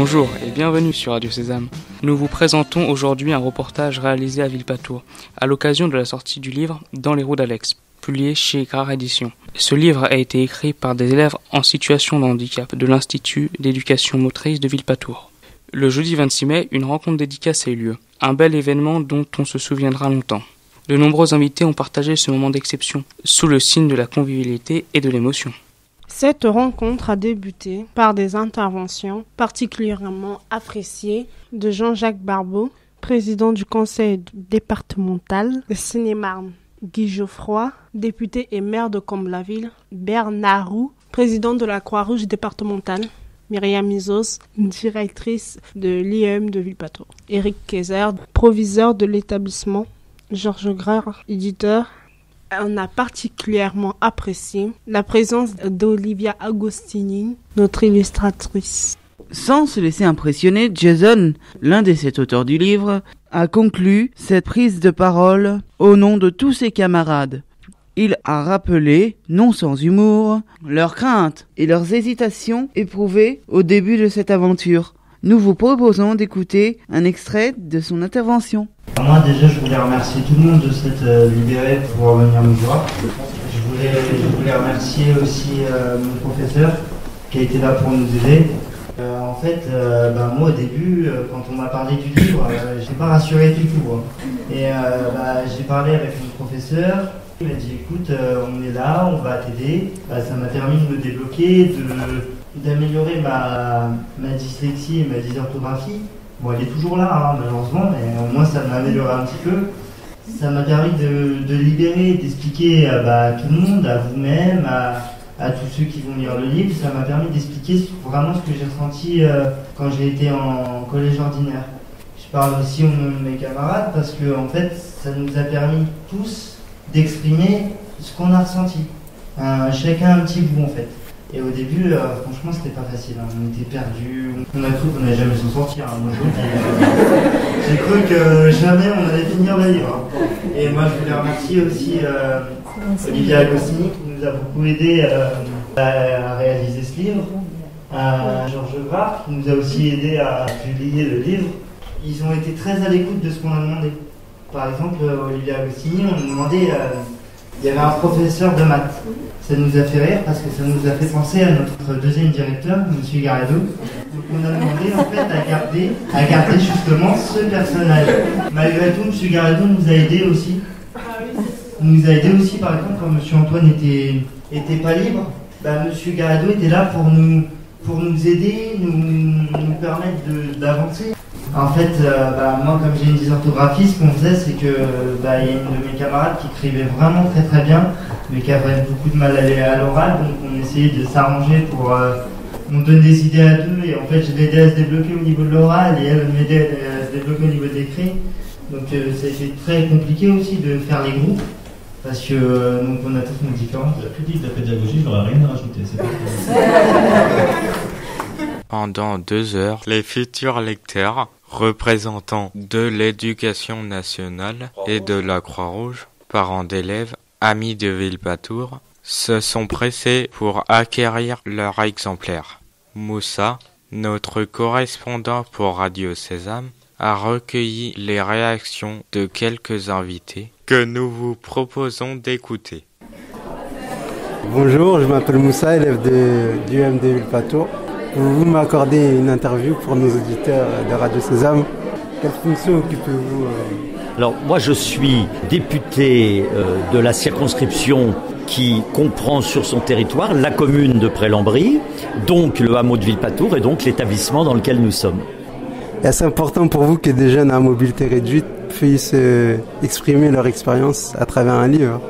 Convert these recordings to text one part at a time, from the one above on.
Bonjour et bienvenue sur Radio Sésame. Nous vous présentons aujourd'hui un reportage réalisé à Villepatour, à l'occasion de la sortie du livre « Dans les roues d'Alex », publié chez Grare Éditions. Ce livre a été écrit par des élèves en situation de handicap de l'Institut d'éducation motrice de Villepatour. Le jeudi 26 mai, une rencontre dédicace a eu lieu, un bel événement dont on se souviendra longtemps. De nombreux invités ont partagé ce moment d'exception, sous le signe de la convivialité et de l'émotion. Cette rencontre a débuté par des interventions particulièrement appréciées de Jean-Jacques Barbeau, président du conseil départemental de Seine-et-Marne, Guy Geoffroy, député et maire de Comble-la-Ville, Bernard Roux, président de la Croix-Rouge départementale, Myriam Isos, directrice de l'IEM de Villepatour, Éric Kayser, proviseur de l'établissement, Georges Grare, éditeur. On a particulièrement apprécié la présence d'Olivia Agostini, notre illustratrice. Sans se laisser impressionner, Jason, l'un des 7 auteurs du livre, a conclu cette prise de parole au nom de tous ses camarades. Il a rappelé, non sans humour, leurs craintes et leurs hésitations éprouvées au début de cette aventure. Nous vous proposons d'écouter un extrait de son intervention. Moi déjà je voulais remercier tout le monde de s'être libéré pour venir nous voir. Je voulais remercier aussi mon professeur qui a été là pour nous aider. Moi au début quand on m'a parlé du livre, je n'étais pas rassuré du tout. Et j'ai parlé avec mon professeur, il m'a dit écoute on est là, on va t'aider. Ça m'a permis de me débloquer, d'améliorer ma dyslexie et ma dysorthographie. Bon, elle est toujours là, malheureusement, mais au moins ça m'a amélioré un petit peu. Ça m'a permis de libérer, d'expliquer à tout le monde, à vous-même, à tous ceux qui vont lire le livre. Ça m'a permis d'expliquer vraiment ce que j'ai ressenti quand j'ai été en collège ordinaire. Je parle aussi au nom de mes camarades parce que en fait, ça nous a permis tous d'exprimer ce qu'on a ressenti. Chacun un petit bout en fait. Et au début, franchement, c'était pas facile. On était perdus. On a cru qu'on n'allait jamais s'en sortir. Moi, j'ai cru que jamais on allait finir le livre. Et moi, je voulais remercier aussi Olivia Agostini qui nous a beaucoup aidé à réaliser ce livre. Georges Grare qui nous a aussi aidé à publier le livre. Ils ont été très à l'écoute de ce qu'on a demandé. Par exemple, Olivia Agostini, on nous demandait... il y avait un professeur de maths. Ça nous a fait rire parce que ça nous a fait penser à notre deuxième directeur, M. Garrido. Donc on a demandé en fait à garder justement ce personnage. Malgré tout, M. Garrido nous a aidés aussi. Il nous a aidés aussi par exemple quand M. Antoine était pas libre. M. Garrido était là pour nous aider, nous permettre d'avancer. En fait, moi, comme j'ai une dysorthographie, ce qu'on faisait, c'est que y a une de mes camarades qui écrivait vraiment très très bien, mais qui avait beaucoup de mal à l'oral, donc on essayait de s'arranger pour nous donner des idées à deux, et en fait, je l'aidais à se débloquer au niveau de l'oral, et elle m'aidait à se débloquer au niveau de l'écrit. Donc ça a été très compliqué aussi de faire les groupes, parce que donc on a tous nos différences. La critique de la pédagogie, j'aurais rien à rajouter, c'est pas Pendant 2 heures, les futurs lecteurs, représentants de l'éducation nationale et de la Croix-Rouge, parents d'élèves, amis de Villepatour, se sont pressés pour acquérir leur exemplaire. Moussa, notre correspondant pour Radio Sésame, a recueilli les réactions de quelques invités que nous vous proposons d'écouter. Bonjour, je m'appelle Moussa, élève du UM de Villepatour. Pouvez-vous m'accorder une interview pour nos auditeurs de Radio Sésame? Quelle fonction occupez-vous Alors, moi, je suis député de la circonscription qui comprend sur son territoire la commune de Pré-Lambry, donc le hameau de Villepatour et donc l'établissement dans lequel nous sommes. Est-ce important pour vous que des jeunes à mobilité réduite puissent exprimer leur expérience à travers un livre?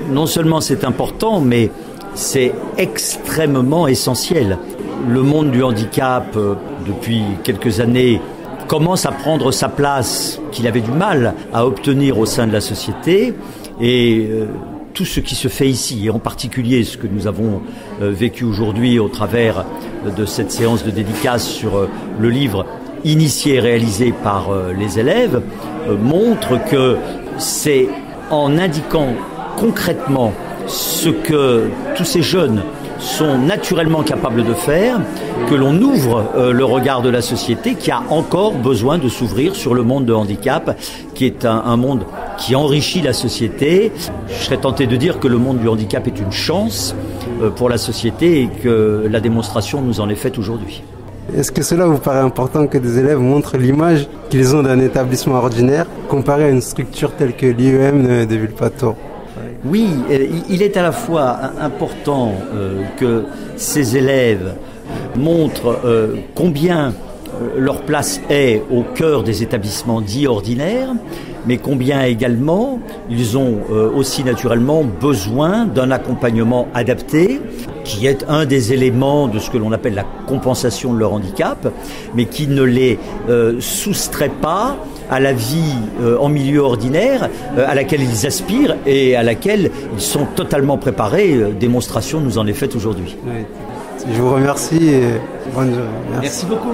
Non seulement c'est important, mais c'est extrêmement essentiel. Le monde du handicap, depuis quelques années, commence à prendre sa place qu'il avait du mal à obtenir au sein de la société. Et tout ce qui se fait ici, et en particulier ce que nous avons vécu aujourd'hui au travers de cette séance de dédicace sur le livre initié et réalisé par les élèves, montre que c'est en indiquant concrètement ce que tous ces jeunes sont naturellement capables de faire, que l'on ouvre le regard de la société qui a encore besoin de s'ouvrir sur le monde de handicap, qui est un monde qui enrichit la société. Je serais tenté de dire que le monde du handicap est une chance pour la société et que la démonstration nous en est faite aujourd'hui. Est-ce que cela vous paraît important que des élèves montrent l'image qu'ils ont d'un établissement ordinaire comparé à une structure telle que l'IEM de Villepatour? Oui, il est à la fois important que ces élèves montrent combien leur place est au cœur des établissements dits ordinaires, mais combien également ils ont aussi naturellement besoin d'un accompagnement adapté, qui est un des éléments de ce que l'on appelle la compensation de leur handicap, mais qui ne les soustrait pas à la vie en milieu ordinaire à laquelle ils aspirent et à laquelle ils sont totalement préparés. Démonstration nous en est faite aujourd'hui. Oui. Je vous remercie et bonne journée. Merci beaucoup.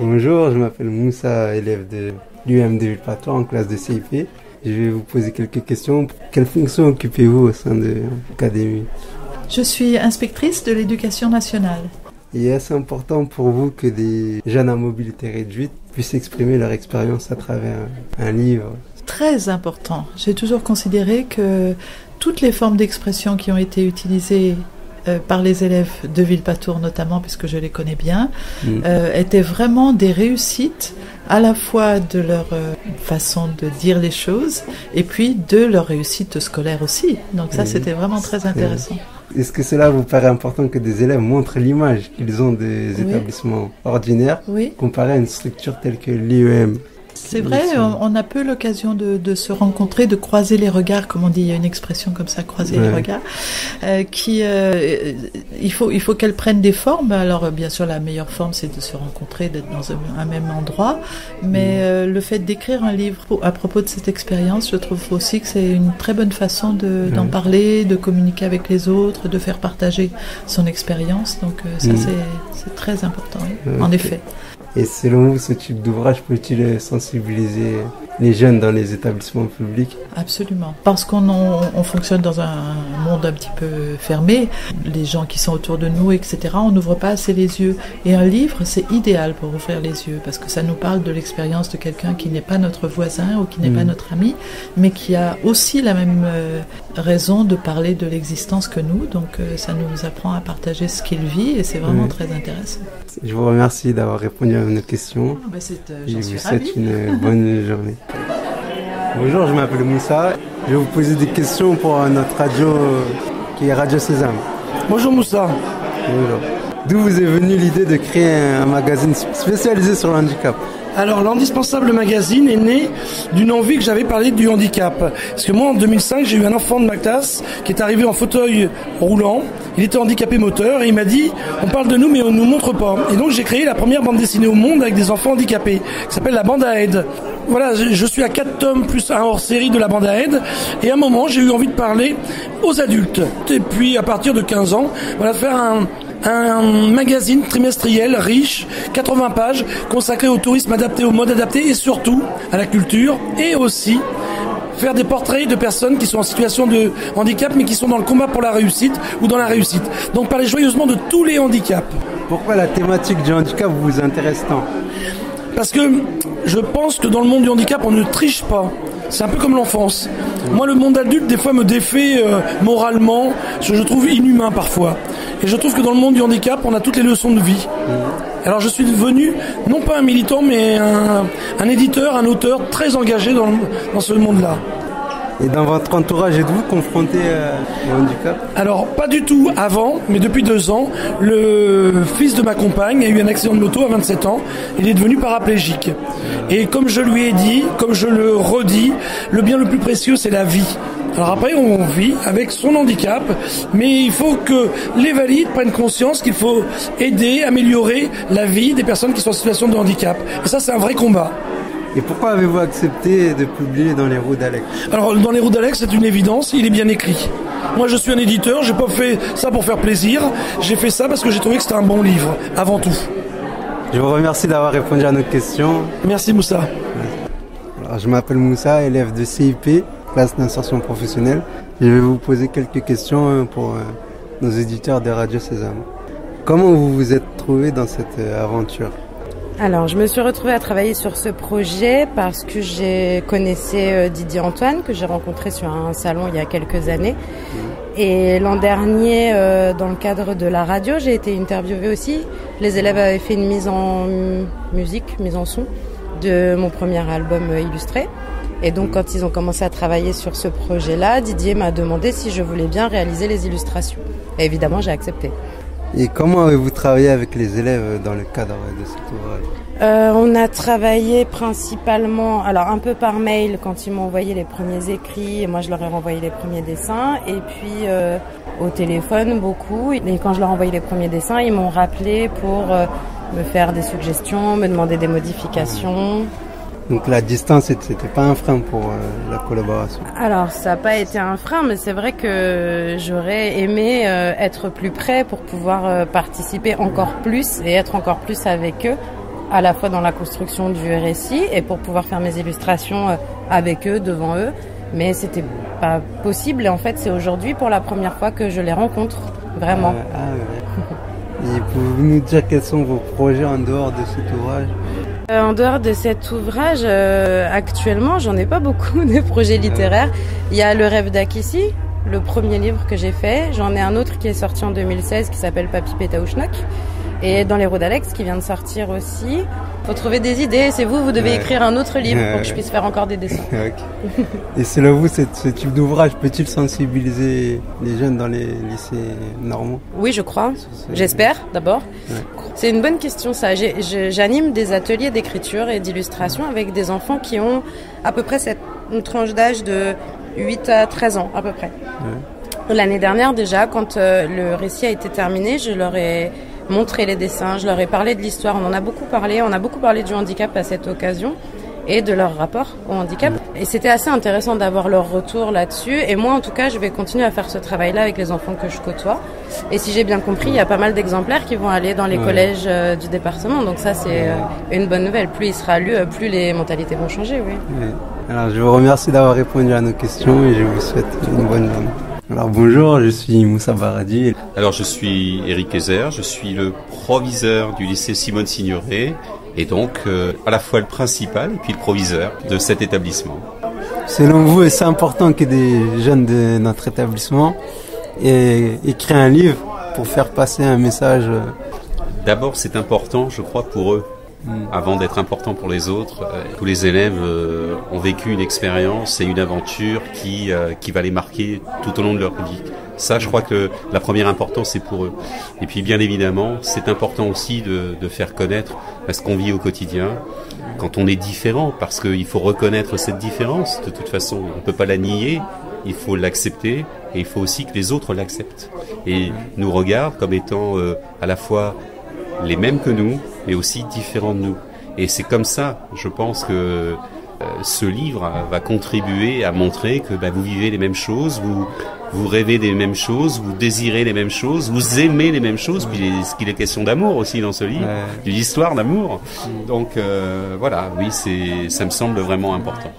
Bonjour, je m'appelle Moussa, élève de l'UM de Villepatour en classe de CIP. Je vais vous poser quelques questions. Quelle fonction occupez-vous au sein de l'académie? Je suis inspectrice de l'éducation nationale. Et est-ce important pour vous que des jeunes à mobilité réduite puissent exprimer leur expérience à travers un livre? Très important. J'ai toujours considéré que toutes les formes d'expression qui ont été utilisées par les élèves de Villepatour notamment, puisque je les connais bien, étaient vraiment des réussites à la fois de leur façon de dire les choses et puis de leur réussite scolaire aussi. Donc ça, c'était vraiment très intéressant. Est-ce que cela vous paraît important que des élèves montrent l'image qu'ils ont des établissements ordinaires comparé à une structure telle que l'IEM? C'est vrai, on a peu l'occasion de se rencontrer, de croiser les regards, comme on dit, il y a une expression comme ça, croiser les regards, il faut qu'elles prennent des formes. Alors bien sûr, la meilleure forme, c'est de se rencontrer, d'être dans un même endroit, mais le fait d'écrire un livre à propos de cette expérience, je trouve aussi que c'est une très bonne façon d'en parler, de communiquer avec les autres, de faire partager son expérience, donc ça c'est très important, en effet. Et selon vous, ce type d'ouvrage peut-il sensibiliser les jeunes dans les établissements publics? Absolument. Parce qu'on fonctionne dans un monde un petit peu fermé, les gens qui sont autour de nous, etc., on n'ouvre pas assez les yeux. Et un livre, c'est idéal pour ouvrir les yeux, parce que ça nous parle de l'expérience de quelqu'un qui n'est pas notre voisin ou qui n'est pas notre ami, mais qui a aussi la même raison de parler de l'existence que nous. Donc ça nous apprend à partager ce qu'il vit et c'est vraiment très intéressant. Je vous remercie d'avoir répondu à nos questions. Je vous souhaite une bonne journée. Bonjour, je m'appelle Moussa. Je vais vous poser des questions pour notre radio qui est Radio Sésame. Bonjour Moussa. Bonjour. D'où vous est venue l'idée de créer un magazine spécialisé sur le handicap? Alors, l'Indispensable magazine est né d'une envie que j'avais parlé du handicap. Parce que moi, en 2005, j'ai eu un enfant de ma classe qui est arrivé en fauteuil roulant. Il était handicapé moteur et il m'a dit « On parle de nous, mais on ne nous montre pas ». Et donc, j'ai créé la première bande dessinée au monde avec des enfants handicapés, qui s'appelle la Bande à Aide. Voilà, je suis à 4 tomes plus un hors-série de la Bande à Aide. Et à un moment, j'ai eu envie de parler aux adultes. Et puis, à partir de 15 ans, voilà, faire un magazine trimestriel riche, 80 pages, consacré au tourisme adapté, au mode adapté et surtout à la culture, et aussi faire des portraits de personnes qui sont en situation de handicap mais qui sont dans le combat pour la réussite ou dans la réussite. Donc parler joyeusement de tous les handicaps. Pourquoi la thématique du handicap vous intéresse tant? Parce que je pense que dans le monde du handicap, on ne triche pas. C'est un peu comme l'enfance. Moi, le monde adulte, des fois, me défait moralement, ce que je trouve inhumain parfois. Et je trouve que dans le monde du handicap, on a toutes les leçons de vie. Alors je suis devenu, non pas un militant, mais un éditeur, un auteur très engagé dans ce monde-là. Et dans votre entourage, êtes-vous confronté au handicap? Alors, pas du tout avant, mais depuis 2 ans, le fils de ma compagne a eu un accident de moto à 27 ans. Il est devenu paraplégique. Et comme je lui ai dit, comme je le redis, le bien le plus précieux, c'est la vie. Alors après, on vit avec son handicap, mais il faut que les valides prennent conscience qu'il faut aider, améliorer la vie des personnes qui sont en situation de handicap. Et ça, c'est un vrai combat. Et pourquoi avez-vous accepté de publier dans les roues d'Alex? Alors, dans les roues d'Alex, c'est une évidence, il est bien écrit. Moi, je suis un éditeur, j'ai pas fait ça pour faire plaisir, j'ai fait ça parce que j'ai trouvé que c'était un bon livre, avant tout. Je vous remercie d'avoir répondu à nos questions. Merci Moussa. Alors, je m'appelle Moussa, élève de CIP, classe d'insertion professionnelle. Je vais vous poser quelques questions pour nos éditeurs de Radio Sésame. Comment vous vous êtes trouvé dans cette aventure ? Alors, je me suis retrouvée à travailler sur ce projet parce que j'ai connaissé Didier Antoine, que j'ai rencontré sur un salon il y a quelques années. Et l'an dernier, dans le cadre de la radio, j'ai été interviewée aussi. Les élèves avaient fait une mise en musique, mise en son de mon premier album illustré. Et donc, quand ils ont commencé à travailler sur ce projet-là, Didier m'a demandé si je voulais bien réaliser les illustrations. Et évidemment, j'ai accepté. Et comment avez-vous travaillé avec les élèves dans le cadre de cet ouvrage ? On a travaillé principalement, alors un peu par mail quand ils m'ont envoyé les premiers écrits, et moi je leur ai renvoyé les premiers dessins, et puis au téléphone beaucoup. Et quand je leur ai envoyé les premiers dessins, ils m'ont rappelé pour me faire des suggestions, me demander des modifications. Donc la distance, c'était pas un frein pour la collaboration. Alors ça n'a pas été un frein, mais c'est vrai que j'aurais aimé être plus près pour pouvoir participer encore plus et être encore plus avec eux, à la fois dans la construction du récit et pour pouvoir faire mes illustrations avec eux, devant eux. Mais c'était pas possible et en fait c'est aujourd'hui pour la première fois que je les rencontre, vraiment. Ouais. Et pouvez-vous nous dire quels sont vos projets en dehors de cet ouvrage ? En dehors de cet ouvrage, actuellement, j'en ai pas beaucoup de projets littéraires. Il y a Le rêve d'Akissi, le premier livre que j'ai fait. J'en ai un autre qui est sorti en 2016 qui s'appelle Papi Pétaouchnok. Et Dans les roues d'Alex qui vient de sortir aussi. Faut trouver des idées. C'est vous devez écrire un autre livre pour que je puisse faire encore des dessins. Okay. Et selon vous, ce type d'ouvrage peut-il sensibiliser les jeunes dans les lycées normaux ? Oui, je crois. J'espère, d'abord. Ouais. C'est une bonne question, ça. J'anime des ateliers d'écriture et d'illustration avec des enfants qui ont à peu près une tranche d'âge de 8 à 13 ans, à peu près. Ouais. L'année dernière, déjà, quand le récit a été terminé, je leur ai montré les dessins, je leur ai parlé de l'histoire. On a beaucoup parlé du handicap à cette occasion et de leur rapport au handicap. Et c'était assez intéressant d'avoir leur retour là-dessus. Et moi, en tout cas, je vais continuer à faire ce travail-là avec les enfants que je côtoie. Et si j'ai bien compris, il y a pas mal d'exemplaires qui vont aller dans les collèges du département. Donc ça, c'est une bonne nouvelle. Plus il sera lu, plus les mentalités vont changer, oui. Alors, je vous remercie d'avoir répondu à nos questions et je vous souhaite une bonne journée. Alors bonjour, je suis Moussa Baradi. Alors je suis Éric Ezer, je suis le proviseur du lycée Simone Signoret et donc à la fois le principal et puis le proviseur de cet établissement. Selon vous, est-ce important que des jeunes de notre établissement écrivent un livre pour faire passer un message ? D'abord, c'est important, je crois, pour eux. Avant d'être important pour les autres, tous les élèves ont vécu une expérience et une aventure qui va les marquer tout au long de leur vie. Ça, je crois que la première importance, c'est pour eux. Et puis, bien évidemment, c'est important aussi de faire connaître ce qu'on vit au quotidien, quand on est différent, parce qu'il faut reconnaître cette différence. De toute façon, on ne peut pas la nier, il faut l'accepter, et il faut aussi que les autres l'acceptent. Et nous regardent comme étant à la fois les mêmes que nous, mais aussi différents de nous. Et c'est comme ça, je pense que ce livre va contribuer à montrer que vous vivez les mêmes choses, vous rêvez des mêmes choses, vous désirez les mêmes choses, vous aimez les mêmes choses, puis qu'il est question d'amour aussi dans ce livre, d'une histoire d'amour. Donc voilà, oui, ça me semble vraiment important.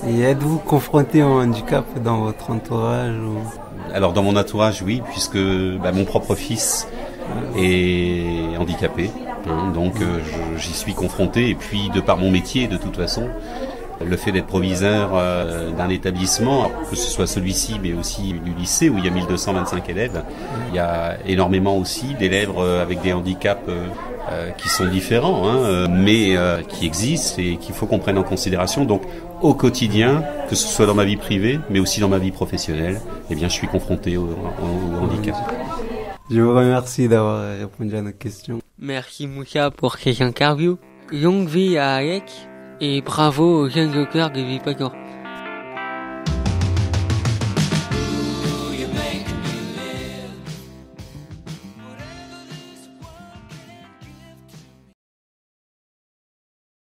Et êtes-vous confronté au handicap dans votre entourage Alors dans mon entourage, oui, puisque mon propre fils est handicapé, donc j'y suis confronté, et puis de par mon métier de toute façon, le fait d'être proviseur d'un établissement, que ce soit celui-ci mais aussi du lycée où il y a 1225 élèves, il y a énormément aussi d'élèves avec des handicaps qui sont différents, mais qui existent et qu'il faut qu'on prenne en considération. Donc au quotidien, que ce soit dans ma vie privée mais aussi dans ma vie professionnelle, je suis confronté au handicap. Je vous remercie d'avoir répondu à nos questions. Merci Moussa pour cette interview. Longue vie à Alex et bravo aux jeunes auteurs de Villepatour.